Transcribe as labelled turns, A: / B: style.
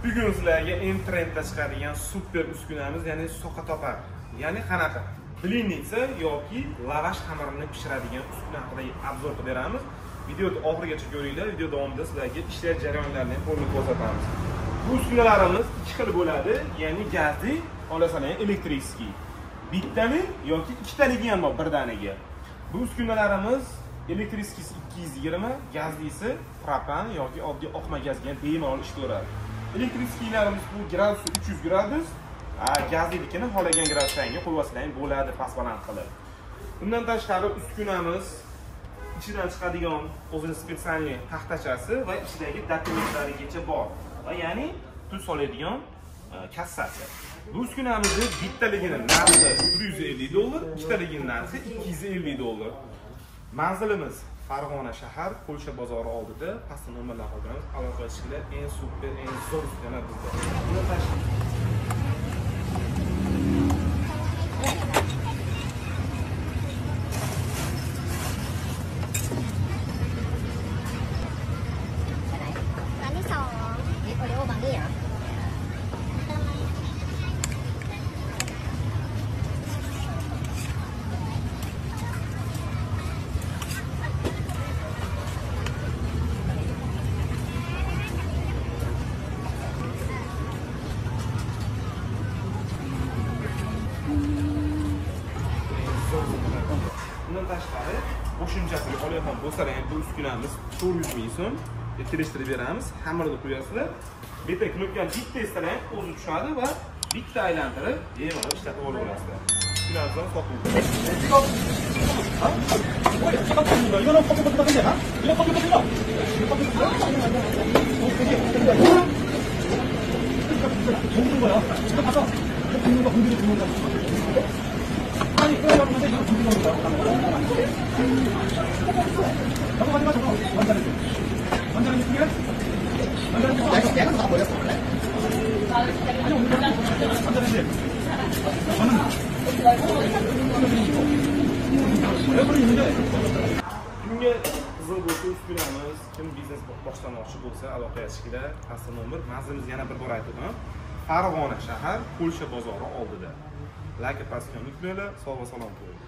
A: Bugun sizlarga eng trendda chiqadigan super uskunamiz, ya'ni soqa topar. Ya'ni qanaqa? Blinitsa yoki lavash xamirini pishiradigan uskuna haqida obzor qilib beramiz. Videoni oxirigacha ko'ringlar. Video davomida sizlarga ishlash jarayonlarini ham to'liq ko'rsatamiz. Bu uskunalarimiz ikki xil bo'ladi, ya'ni gazli, olasalar elektrikskiy. Bittali yoki ikkitaligi ham bor birdaniga. Bu uskunalarimiz elektrikskisi 220, gazlisi propan yoki oddiy oqma gazga bemalol ish ko'radi. Elektrikskiylarimiz bu gradusi 300 gradus, gazlinikini xohlagan gradusdagi qo'yib bo'ladi past-baland qilib. Bundan tashqari uskunamiz ichidan chiqadigan o'zini spesialni taxtachasi va ichidagi dokumentlarigacha bor. Va ya'ni pul soladigan kassasi. Bu uskunamizni bittaligini narxi $150, ikkitaligining narxi $250. Manzilimiz Farg'ona shahar, Polsha bozori oldida, pastda nomerlar qoldiramiz. Aloqa qilishinglar eng super, eng zo'r uskuna bizda. Bundan tashqari qo'shimchasiga olayotgan bo'lsa ham bu uskunamiz 400 ming so'm kelishtirib beramiz. Xamirni qo'yasizlar. Bitta knopkani bitta istalang o'zi tushadi va bitta aylantirib bemalol ishlatib olaverasizlar. Uskunamizni sotib Kimga qizil bo'lsa uskunamiz, kim biznes boshlamoqchi bo'lsa aloqa qilishinglar, pastda nomer. Manzilimiz yana bir bor aytib o'taman. Farg'ona shahar, Polsha bozori oldida. Like pastga unutmanglar. Sog' va salom bo'ling.